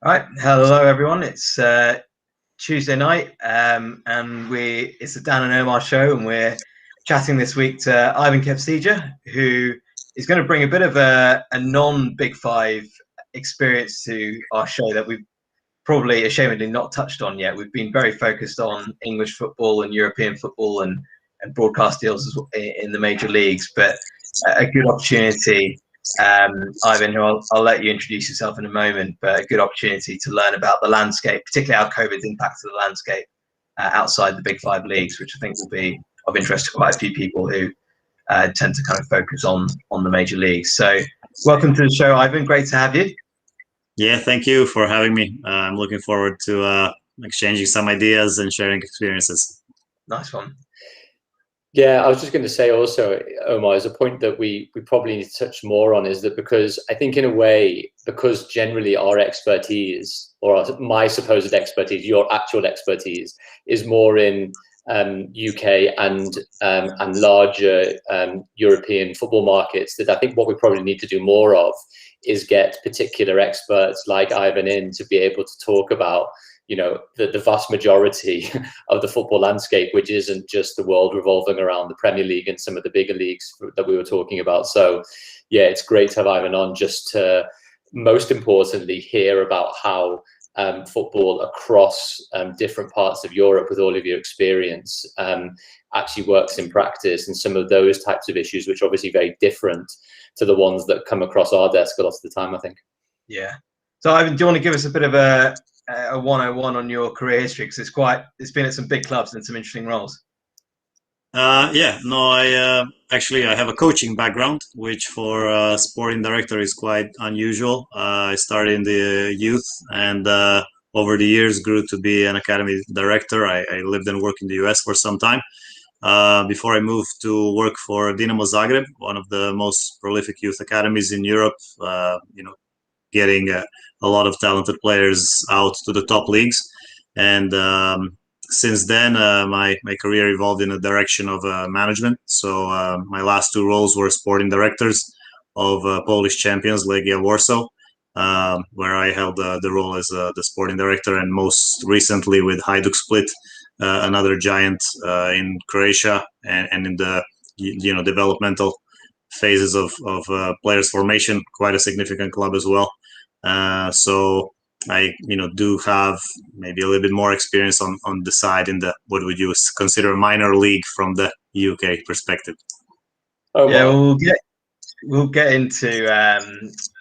All right, hello everyone. It's Tuesday night, and it's the Dan and Omar show, and we're chatting this week to Ivan Kepcija, who is going to bring a bit of a non-Big Five experience to our show that we've probably ashamedly not touched on yet. We've been very focused on English football and European football and broadcast deals in the major leagues, but a good opportunity. Ivan, who I'll let you introduce yourself in a moment, but a good opportunity to learn about the landscape, particularly how COVID's impacted the landscape outside the Big Five leagues, which I think will be of interest to quite a few people who tend to kind of focus on the major leagues. So welcome to the show, Ivan. Great to have you. Yeah, thank you for having me. I'm looking forward to exchanging some ideas and sharing experiences. Nice one. Yeah, I was just going to say also, Omar, is a point that we probably need to touch more on is that because I think in a way, because generally our expertise or my supposed expertise, your actual expertise is more in UK and larger European football markets, that I think what we probably need to do more of is get particular experts like Ivan in to be able to talk about the vast majority of the football landscape, which isn't just the world revolving around the Premier League and some of the bigger leagues that we were talking about. So yeah, it's great to have Ivan on just to most importantly hear about how football across different parts of Europe with all of your experience actually works in practice, and some of those types of issues which are obviously very different to the ones that come across our desk a lot of the time, I think. Yeah. So Ivan, do you want to give us a bit of a 101 on your career history, because it's been at some big clubs and some interesting roles? I have a coaching background, which for a sporting director is quite unusual. I started in the youth and over the years grew to be an academy director. I lived and worked in the US for some time before I moved to work for Dinamo Zagreb, one of the most prolific youth academies in Europe, getting a lot of talented players out to the top leagues. And since then, my career evolved in the direction of management. So my last two roles were sporting directors of Polish champions Legia Warsaw, where I held the role as the sporting director, and most recently with Hajduk Split, another giant in Croatia, and in the developmental phases of players formation, quite a significant club as well. So I do have maybe a little bit more experience on the side in the what would you consider a minor league from the UK perspective. Yeah, we'll get into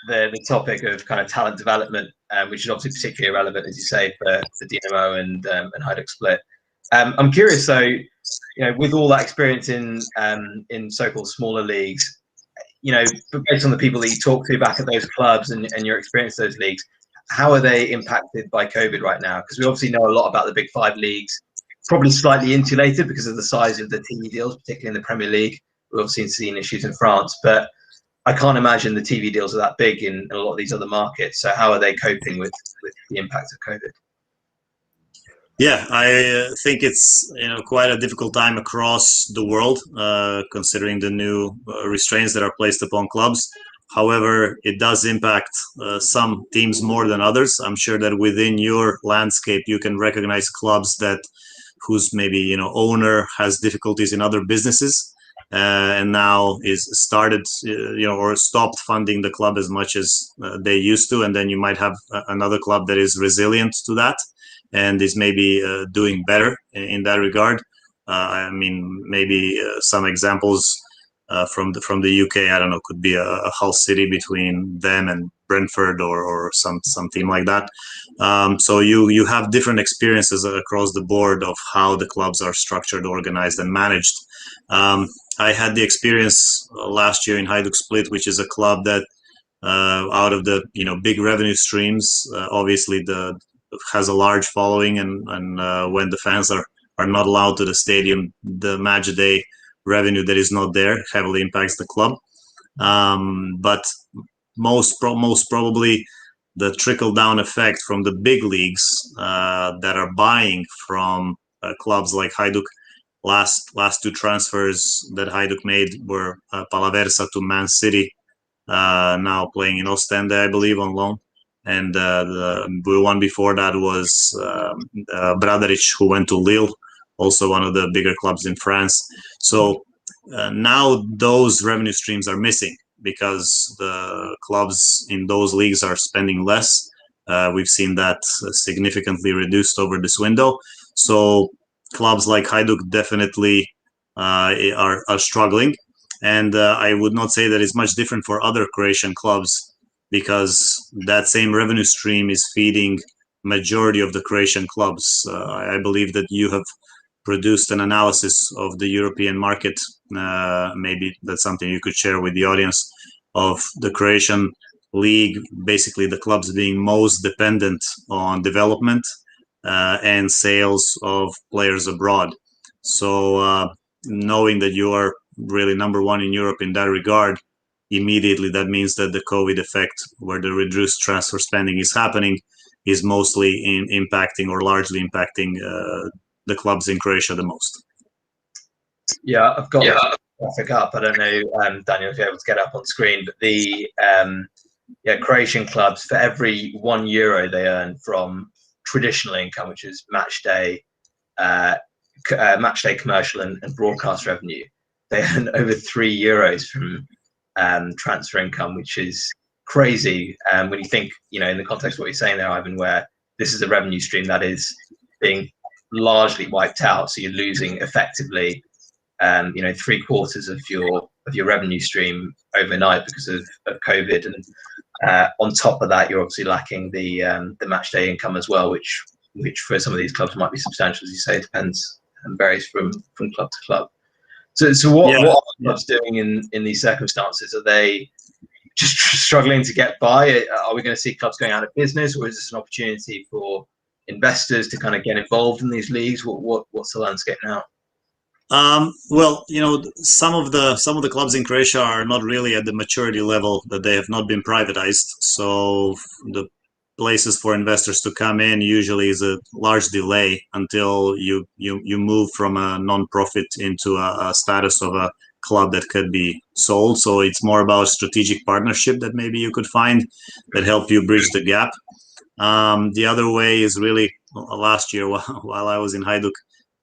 the topic of kind of talent development, which is obviously particularly relevant, as you say, for Dinamo and Hajduk Split. I'm curious though, with all that experience in so-called smaller leagues, but based on the people that you talk to back at those clubs and your experience in those leagues, how are they impacted by COVID right now? Because we obviously know a lot about the Big Five leagues, probably slightly insulated because of the size of the TV deals, particularly in the Premier League. We've obviously seen issues in France, but I can't imagine the TV deals are that big in a lot of these other markets. So how are they coping with the impact of COVID? Yeah, I think it's quite a difficult time across the world, considering the new restraints that are placed upon clubs. However, it does impact some teams more than others. I'm sure that within your landscape, you can recognize clubs whose maybe owner has difficulties in other businesses, and now is started or stopped funding the club as much as they used to, and then you might have another club that is resilient to that and is maybe doing better in that regard. I mean, maybe some examples from the UK, I don't know, could be a Hull City between them and Brentford or some team like that. So you have different experiences across the board of how the clubs are structured, organized, and managed. I had the experience last year in Hajduk Split, which is a club that out of the big revenue streams, obviously has a large following, and when the fans are not allowed to the stadium, the match day revenue that is not there heavily impacts the club. But most probably the trickle down effect from the big leagues that are buying from clubs like Hajduk. Last two transfers that Hajduk made were Palaversa to Man City, now playing in Ostende, I believe, on loan. and the one before that was Bradaric, who went to Lille, also one of the bigger clubs in France. So now those revenue streams are missing because the clubs in those leagues are spending less. We've seen that significantly reduced over this window. So clubs like Hajduk definitely are struggling. And I would not say that it's much different for other Croatian clubs, because that same revenue stream is feeding majority of the Croatian clubs. I believe that you have produced an analysis of the European market. Maybe that's something you could share with the audience, of the Croatian league, basically the clubs being most dependent on development and sales of players abroad. So knowing that you are really number one in Europe in that regard, immediately that means that the COVID effect, where the reduced transfer spending is happening, is mostly impacting or largely impacting the clubs in Croatia the most. Yeah, I've got the graphic up. I don't know, Daniel, if you're able to get up on screen, but the Croatian clubs, for every €1 they earn from traditional income, which is match day commercial and broadcast revenue, they earn over €3 from transfer income, which is crazy. When you think, in the context of what you're saying there, Ivan, where this is a revenue stream that is being largely wiped out, so you're losing effectively, 3/4 of your revenue stream overnight because of COVID, and on top of that, you're obviously lacking the match day income as well, which for some of these clubs might be substantial, as you say. It depends and varies from club to club. So what are clubs doing in these circumstances? Are they just struggling to get by? Are we going to see clubs going out of business, or is this an opportunity for investors to kind of get involved in these leagues? What's the landscape now? Well, some of the clubs in Croatia are not really at the maturity level that they have not been privatized. So the places for investors to come in usually is a large delay until you move from a non-profit into a status of a club that could be sold. So it's more about strategic partnership that maybe you could find that help you bridge the gap. The other way is really, last year while I was in Hajduk,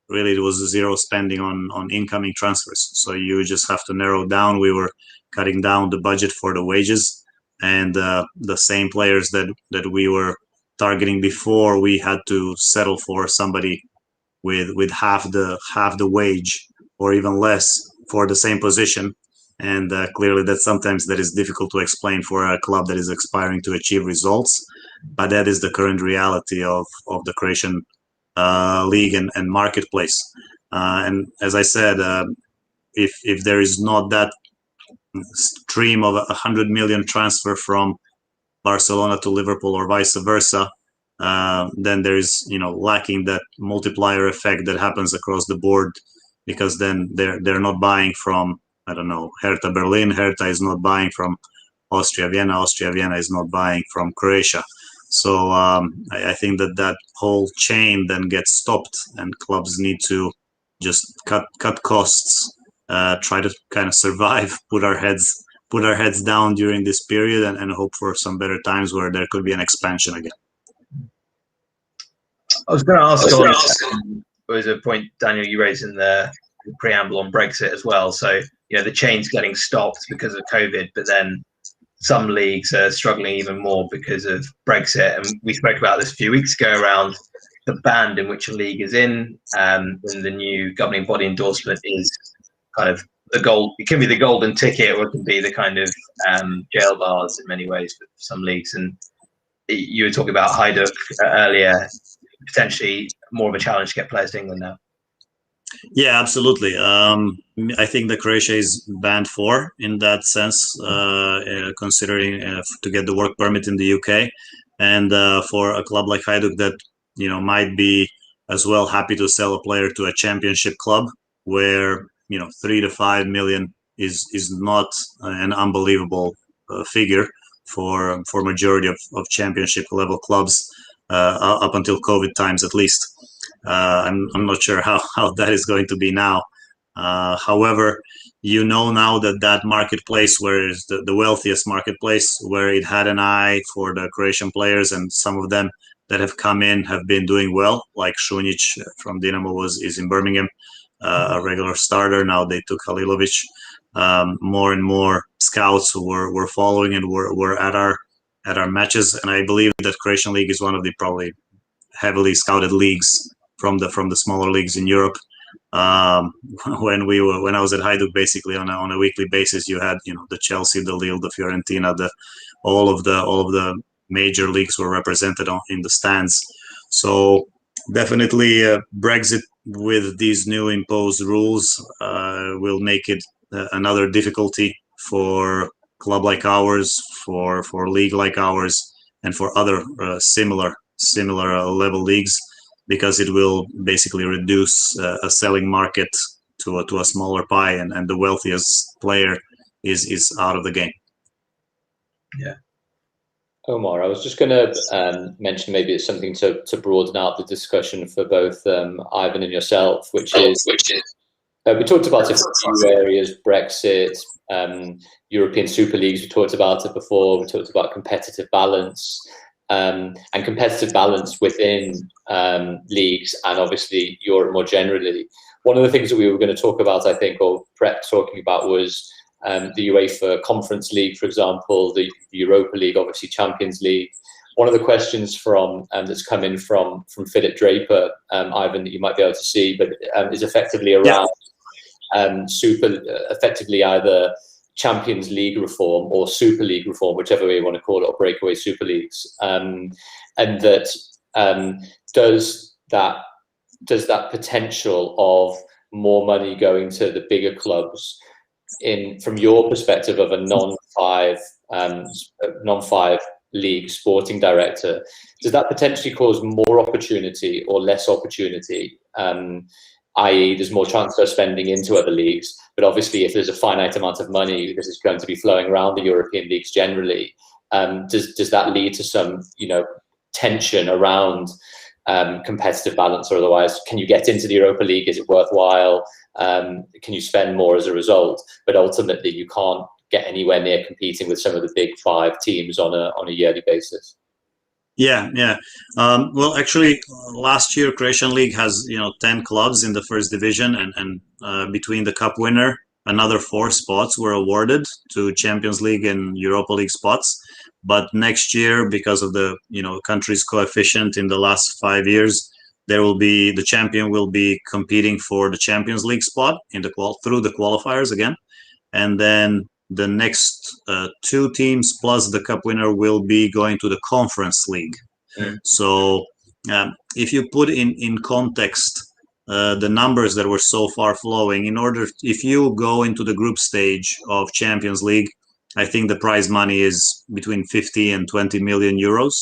really it was zero spending on incoming transfers. So you just have to narrow down. We were cutting down the budget for the wages, and the same players that we were targeting before, we had to settle for somebody with half the wage or even less for the same position. And clearly that is difficult to explain for a club that is aspiring to achieve results. But that is the current reality of the Croatian league and marketplace. And as I said, if there is not that stream of 100 million transfer from Barcelona to Liverpool or vice versa, then there is lacking that multiplier effect that happens across the board, because then they're not buying from, I don't know, Hertha Berlin. Hertha is not buying from Austria Vienna. Austria Vienna is not buying from Croatia. So I think that whole chain then gets stopped, and clubs need to just cut costs, try to kind of survive, put our heads down during this period, and hope for some better times where there could be an expansion again. I was going to ask there was a point, Daniel, you raised in the preamble on Brexit as well. So the chain's getting stopped because of COVID, but then some leagues are struggling even more because of Brexit. And we spoke about this a few weeks ago around the band in which a league is in. And the new governing body endorsement is kind of it can be the golden ticket, or it can be the kind of jail bars in many ways for some leagues. And you were talking about Hajduk earlier, potentially more of a challenge to get players to England now. Yeah, absolutely. I think that Croatia is band 4 in that sense, considering to get the work permit in the UK, and for a club like Hajduk that might be as well happy to sell a player to a championship club, where 3 to 5 million is not an unbelievable figure for majority of championship level clubs up until COVID times at least. I'm not sure how that is going to be now. However, you know now that that marketplace, where is the wealthiest marketplace, where it had an eye for the Croatian players, and some of them that have come in have been doing well, like Šunjić from Dinamo is in Birmingham, a regular starter. Now they took Halilovic. More and more scouts were following and were at our matches, and I believe that Croatian League is one of the probably heavily scouted leagues from the smaller leagues in Europe. When I was at Hajduk, basically on a weekly basis, you had the Chelsea, the Lille, the Fiorentina, all of the major leagues were represented in the stands. So definitely Brexit with these new imposed rules will make it another difficulty for club like ours, for league like ours, and for other similar level leagues, because it will basically reduce a selling market to a smaller pie, and the wealthiest player is out of the game. Yeah. Omar, I was just going to mention maybe it's something to broaden out the discussion for both Ivan and yourself, which is we talked about a few areas: Brexit, European Super Leagues. We talked about it before. We talked about competitive balance. And competitive balance within leagues, and obviously Europe more generally. One of the things that we were going to talk about, I think, or prep talking about, was the UEFA Conference League, for example, the Europa League, obviously Champions League. One of the questions from that's come in from Philip Draper, Ivan, that you might be able to see, but is effectively around effectively either Champions League reform or Super League reform, whichever way you want to call it, or breakaway Super Leagues, and that does that potential of more money going to the bigger clubs, from your perspective of a non-5 league sporting director, does that potentially cause more opportunity or less opportunity? I.e., there's more transfer spending into other leagues, but obviously if there's a finite amount of money that is going to be flowing around the European leagues generally, does that lead to some tension around competitive balance, or otherwise? Can you get into the Europa League? Is it worthwhile? Can you spend more as a result? But ultimately you can't get anywhere near competing with some of the big 5 teams on a yearly basis. Yeah. Well, actually, last year Croatian League has 10 clubs in the first division, and between the cup winner, another 4 spots were awarded to Champions League and Europa League spots. But next year, because of the country's coefficient in the last 5 years, the champion will be competing for the Champions League spot through the qualifiers again, and then the next 2 teams plus the cup winner will be going to the Conference League. So if you put in context the numbers that were so far flowing, if you go into the group stage of Champions League, I think the prize money is between 50 and 20 million euros.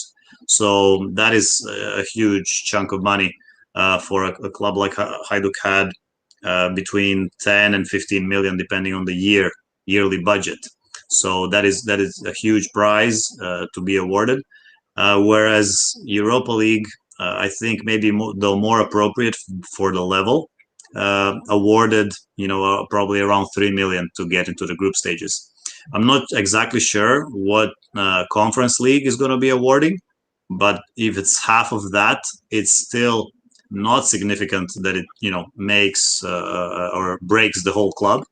So that is a huge chunk of money for a club like Hajduk had between 10 and 15 million, depending on the yearly budget. So that is a huge prize to be awarded. Whereas Europa League, I think maybe more appropriate for the level, awarded probably around 3 million to get into the group stages. I'm not exactly sure what Conference League is going to be awarding, but if it's half of that, it's still not significant that it makes or breaks the whole club.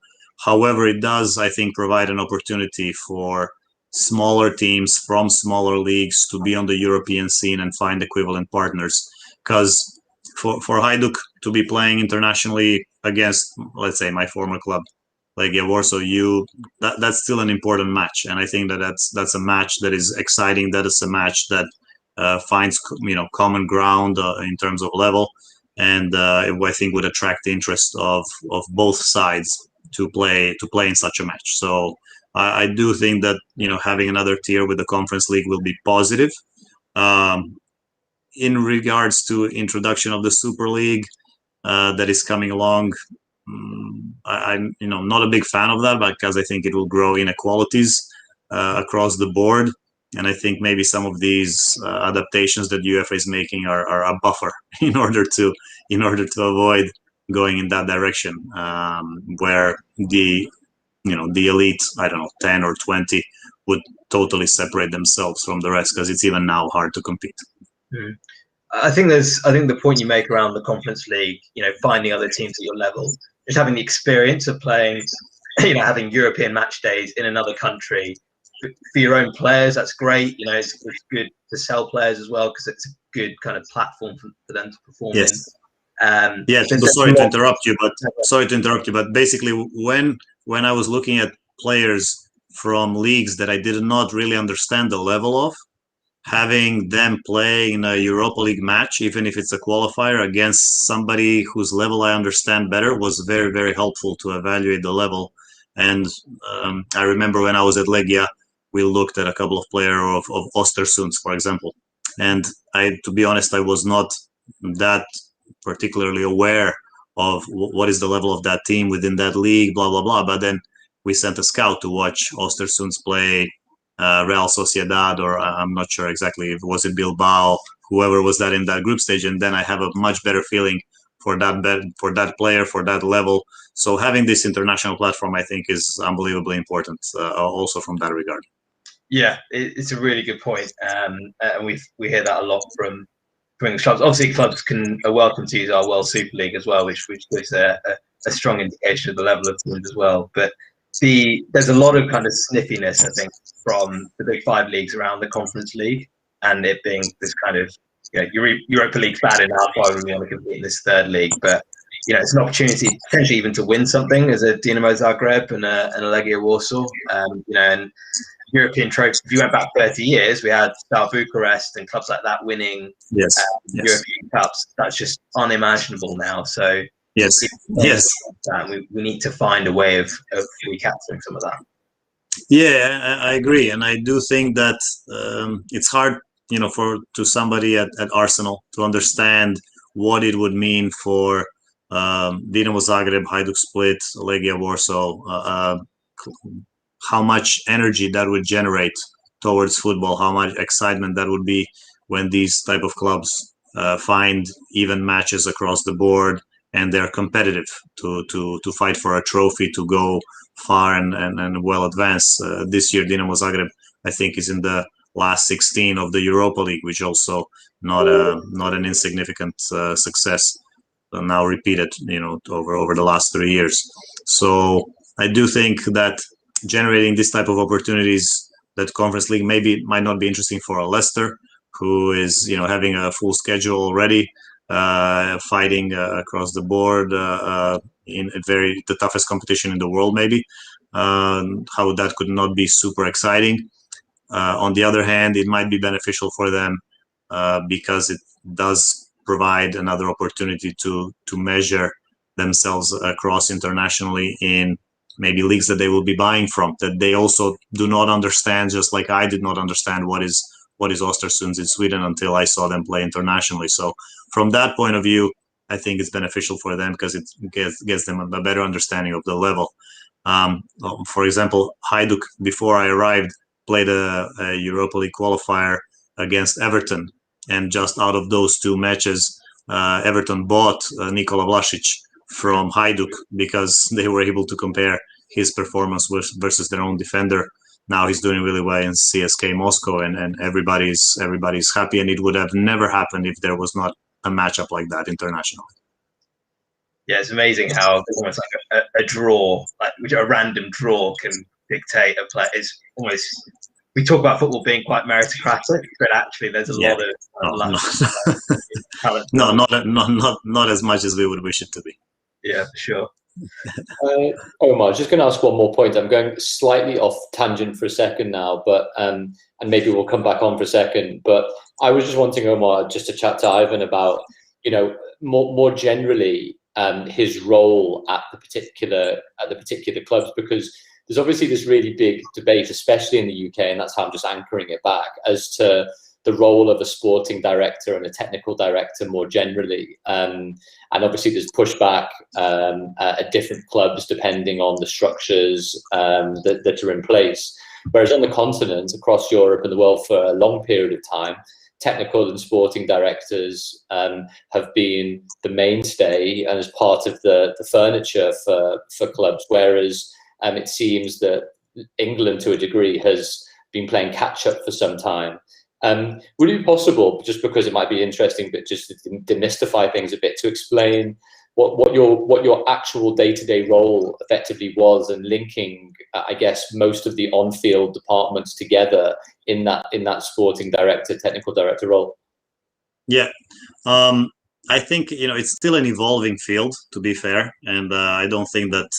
However, it does, I think, provide an opportunity for smaller teams from smaller leagues to be on the European scene and find equivalent partners. Because for Hajduk to be playing internationally against, let's say, my former club, Legia Warsaw, that's still an important match, and I think that's a match that is exciting. That is a match that finds common ground in terms of level, and I think would attract the interest of both sides to play in such a match. So I do think that having another tier with the Conference League will be positive. In regards to introduction of the Super League that is coming along, I'm not a big fan of that, because I think it will grow inequalities across the board, and I think maybe some of these adaptations that UEFA is making are a buffer in order to avoid going in that direction, where the elite, I don't know, 10 or 20 would totally separate themselves from the rest, because it's even now hard to compete. Mm. I think the point you make around the Conference League, finding other teams at your level, just having the experience of playing, having European match days in another country for your own players, that's great. It's good to sell players as well, because it's a good kind of platform for them to perform in. Yes, sorry to interrupt you, but basically when I was looking at players from leagues that I did not really understand the level of, having them play in a Europa League match, even if it's a qualifier, against somebody whose level I understand better, was very, very helpful to evaluate the level. And I remember when I was at Legia, we looked at a couple of players of Östersund, for example. And to be honest, I was not that particularly aware of what is the level of that team within that league, blah, blah, blah. But then we sent a scout to watch Östersund play Real Sociedad, or I'm not sure exactly if it was Bilbao, whoever was that in that group stage, and then I have a much better feeling for that player, for that level. So having this international platform, I think, is unbelievably important, also from that regard. Yeah, it's a really good point, and we hear that a lot from English clubs. Obviously, clubs are welcome to use our World Super League as well, which gives a strong indication of the level of teams as well. But there's a lot of kind of sniffiness, I think, from the big five leagues around the Conference League, and it being this kind of Europa League's bad enough, why would we want to compete in this third league? But it's an opportunity potentially even to win something as a Dinamo Zagreb and a Legia Warsaw, and European trophies. If you went back 30 years, we had Star Bucharest and clubs like that winning European Cups. That's just unimaginable now. So yes, we need to find a way of recapturing some of that. Yeah, I agree, and I do think that it's hard, to somebody at Arsenal to understand what it would mean for Dinamo Zagreb, Hajduk Split, Legia Warsaw, how much energy that would generate towards football, how much excitement that would be when these type of clubs find even matches across the board, and they're competitive to fight for a trophy, to go far and well advanced. This year, Dinamo Zagreb, I think, is in the last 16 of the Europa League, which also not an insignificant success. Now repeated, over the last 3 years. So I do think that generating this type of opportunities, that Conference League might not be interesting for a Leicester, who is having a full schedule already, fighting across the board in the toughest competition in the world, maybe. How that could not be super exciting. On the other hand, it might be beneficial for them because it does provide another opportunity to measure themselves across internationally in maybe leagues that they will be buying from, that they also do not understand, just like I did not understand what is Östersund in Sweden until I saw them play internationally. So from that point of view, I think it's beneficial for them because it gets them a better understanding of the level. For example, Hajduk, before I arrived, played a Europa League qualifier against Everton. And just out of those two matches, Everton bought Nikola Vlasic from Hajduk because they were able to compare his performance versus their own defender. Now he's doing really well in CSK Moscow, and everybody's happy. And it would have never happened if there was not a matchup like that internationally. Yeah, it's amazing how almost like a draw, like a random draw, can dictate a play. It's almost, we talk about football being quite meritocratic, but actually there's a lot of not as much as we would wish it to be. Yeah, for sure. Omar, just going to ask one more point. I'm going slightly off tangent for a second now, but and maybe we'll come back on for a second. But I was just wanting Omar just to chat to Ivan about, more generally his role at the particular clubs, because there's obviously this really big debate, especially in the UK, and that's how I'm just anchoring it back, as to the role of a sporting director and a technical director more generally. And obviously there's pushback at different clubs depending on the structures that are in place. Whereas on the continent, across Europe and the world for a long period of time, technical and sporting directors have been the mainstay and as part of the furniture for clubs, whereas it seems that England, to a degree, has been playing catch up for some time. Would it be possible, just because it might be interesting, but just to demystify things a bit, to explain what your actual day-to-day role effectively was, and linking, I guess, most of the on-field departments together in that sporting director, technical director role? Yeah, I think it's still an evolving field, to be fair, and I don't think that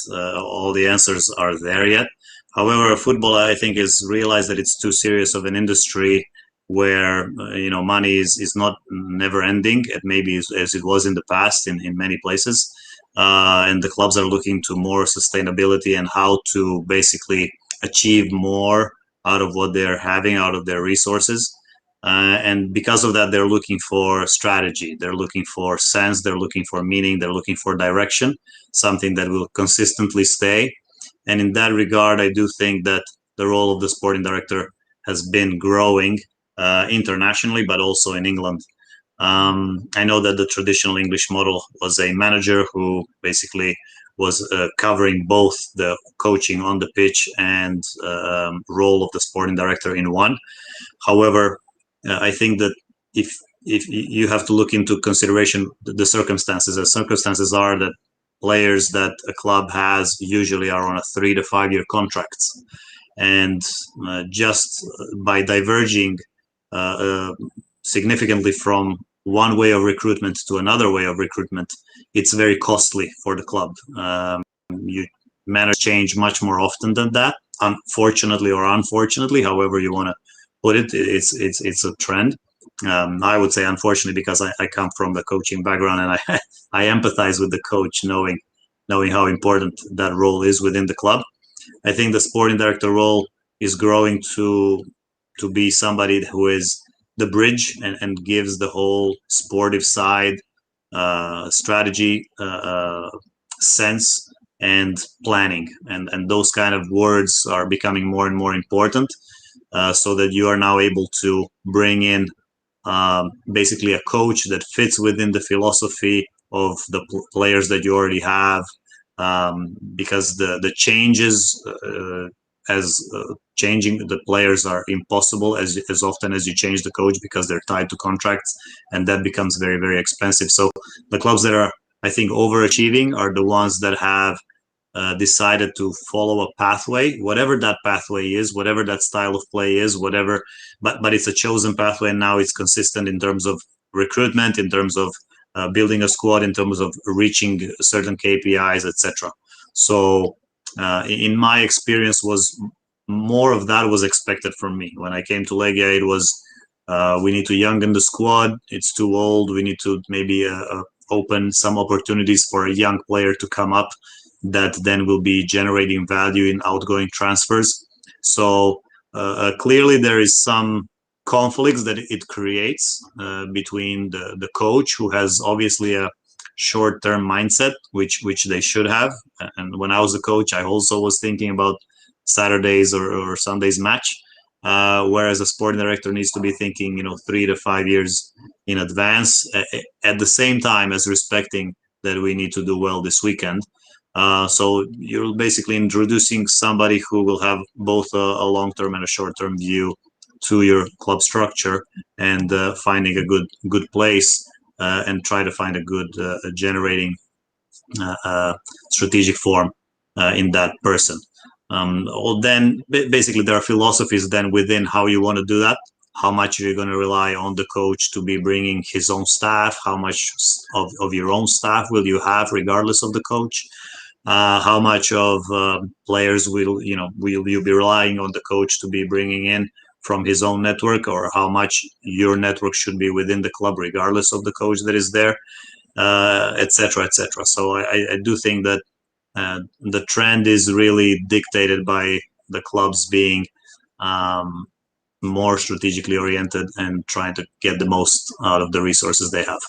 all the answers are there yet. However, football, I think, is realized that it's too serious of an industry where money is not never ending, maybe as it was in the past in many places, and the clubs are looking to more sustainability and how to basically achieve more out of what they're having, out of their resources. And because of that, they're looking for strategy, they're looking for sense, they're looking for meaning, they're looking for direction, something that will consistently stay. And in that regard, I do think that the role of the sporting director has been growing internationally, but also in England. I know that the traditional English model was a manager who basically was covering both the coaching on the pitch and role of the sporting director in one. However, I think that if you have to look into consideration the circumstances, the circumstances are that players that a club has usually are on a 3 to 5 year contracts, and just by diverging significantly from one way of recruitment to another way of recruitment, it's very costly for the club. You manage change much more often than that, unfortunately or unfortunately, however you want to put it. It's a trend. I would say unfortunately, because I come from the coaching background, and I empathize with the coach, knowing how important that role is within the club. I think the sporting director role is growing to be somebody who is the bridge and gives the whole sportive side, strategy, sense, and planning, and those kind of words are becoming more and more important, so that you are now able to bring in basically a coach that fits within the philosophy of the players that you already have, because the changes as changing the players are impossible as often as you change the coach, because they're tied to contracts, and that becomes very, very expensive. So the clubs that are, I think, overachieving are the ones that have decided to follow a pathway, whatever that pathway is, whatever that style of play is, whatever, but it's a chosen pathway, and now it's consistent in terms of recruitment, in terms of building a squad, in terms of reaching certain KPIs, etc. So in my experience, was more of that was expected from me. When I came to Legia, it was we need to youngen the squad, it's too old, we need to maybe open some opportunities for a young player to come up that then will be generating value in outgoing transfers. So clearly there is some conflicts that it creates between the coach, who has obviously a short-term mindset, which they should have. And when I was a coach, I also was thinking about Saturdays or Sundays match, whereas a sporting director needs to be thinking 3 to 5 years in advance, at the same time as respecting that we need to do well this weekend. So you're basically introducing somebody who will have both a long-term and a short-term view to your club structure, and finding a good place and try to find a good generating strategic form in that person. Then basically there are philosophies then within how you want to do that. How much you're going to rely on the coach to be bringing his own staff, how much of your own staff will you have regardless of the coach, how much of players will you be relying on the coach to be bringing in from his own network, or how much your network should be within the club regardless of the coach that is there, etc., etc. So I do think that the trend is really dictated by the clubs being more strategically oriented and trying to get the most out of the resources they have.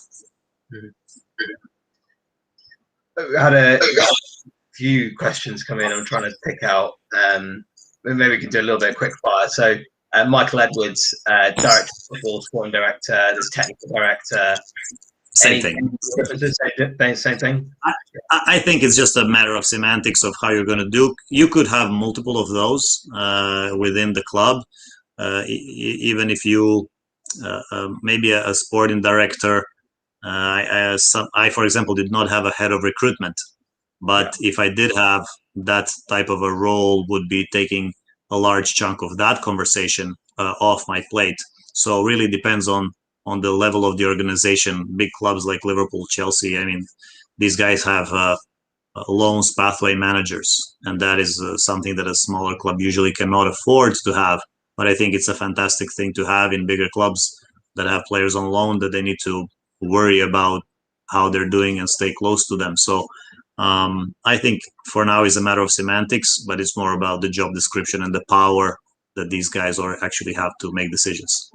I had a few questions come in. I'm trying to pick out. Maybe we can do a little bit of quick fire. So Michael Edwards, director of football, sporting director, there's technical director. Same thing. Same thing. I think it's just a matter of semantics of how you're going to do. You could have multiple of those within the club, even if you maybe a sporting director. I, for example, did not have a head of recruitment, but if I did have that type of a role, would be taking a large chunk of that conversation off my plate. So it really depends on the level of the organization. Big clubs like Liverpool, Chelsea, I mean, these guys have loans pathway managers, and that is something that a smaller club usually cannot afford to have. But I think it's a fantastic thing to have in bigger clubs that have players on loan that they need to worry about how they're doing and stay close to them. So I think for now is a matter of semantics, but it's more about the job description and the power that these guys actually have to make decisions.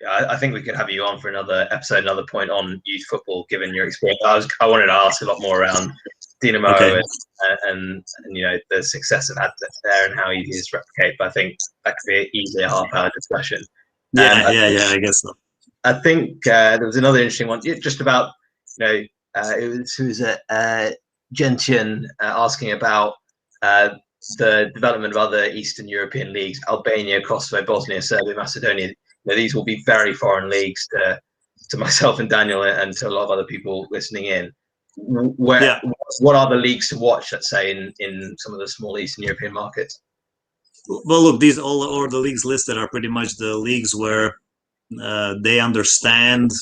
I think we could have you on for another episode, another point on youth football, given your experience. I wanted to ask a lot more around Dinamo and you know the success of had there and how easy it is to replicate. But I think that could be easily a half-hour discussion. I guess so. I think there was another interesting one, just about it was Gentian asking about the development of other Eastern European leagues, Albania, Kosovo, Bosnia, Serbia, Macedonia. These will be very foreign leagues to myself and Daniel and to a lot of other people listening in. What are the leagues to watch, let's say, in some of the small Eastern European markets? Well, look, these all the leagues listed are pretty much the leagues where they understand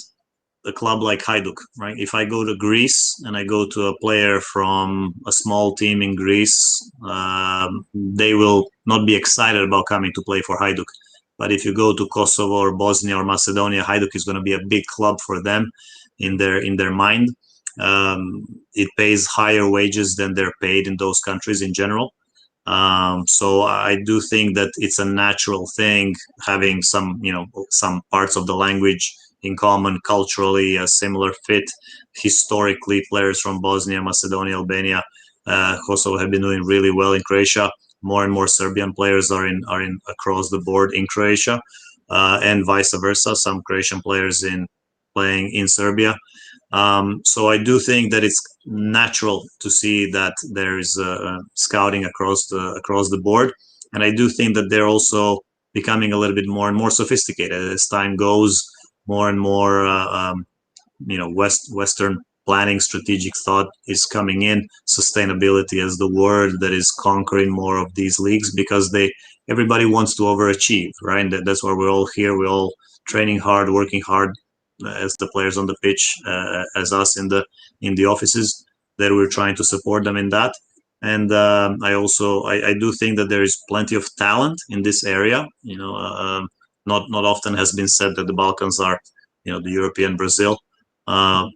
a club like Hajduk, right? If I go to Greece and I go to a player from a small team in Greece, they will not be excited about coming to play for Hajduk. But if you go to Kosovo or Bosnia or Macedonia, Hajduk is going to be a big club for them in their mind. It pays higher wages than they're paid in those countries in general. So I do think that it's a natural thing having some parts of the language in common, culturally a similar fit. Historically, players from Bosnia, Macedonia, Albania, Kosovo have been doing really well in Croatia. More and more Serbian players are in across the board in Croatia, and vice versa. Some Croatian players playing in Serbia. So I do think that it's natural to see that there is scouting across the board, and I do think that they're also becoming a little bit more and more sophisticated as time goes. More and more, Western planning, strategic thought is coming in. Sustainability as the word that is conquering more of these leagues because everybody wants to overachieve, right? And that's why we're all here. We're all training hard, working hard, as the players on the pitch, as us in the offices. That we're trying to support them in that. And I do think that there is plenty of talent in this area. Not often has been said that the Balkans are, the European Brazil.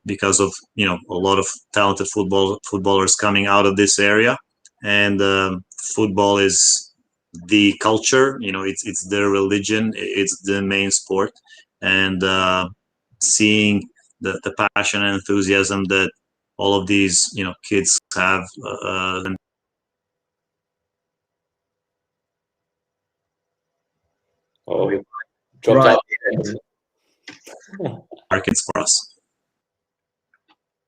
Because of a lot of talented footballers coming out of this area, and football is the culture. It's their religion. It's the main sport, and seeing the passion and enthusiasm that all of these kids have. Markets for us.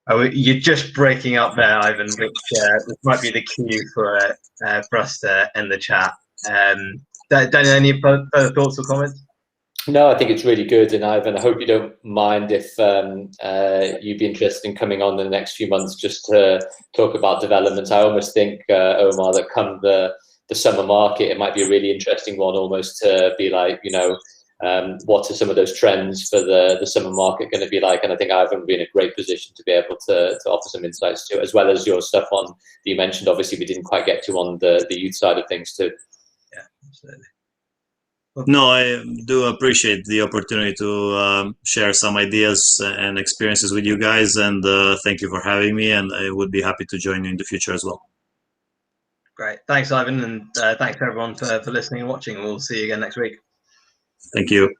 Oh, you're just breaking up there, Ivan, which might be the cue for us to end the chat. Daniel, any further thoughts or comments? No, I think it's really good. And Ivan, I hope you don't mind if you'd be interested in coming on in the next few months just to talk about developments. I almost think, Omar, that come the summer market, it might be a really interesting one almost to be like, what are some of those trends for the summer market going to be like? And I think Ivan would be in a great position to be able to offer some insights too, as well as your stuff on that you mentioned. Obviously, we didn't quite get to on the youth side of things too. Yeah, absolutely. No, I do appreciate the opportunity to share some ideas and experiences with you guys, and thank you for having me, and I would be happy to join you in the future as well. Great. Thanks, Ivan, and thanks everyone for listening and watching. We'll see you again next week. Thank you.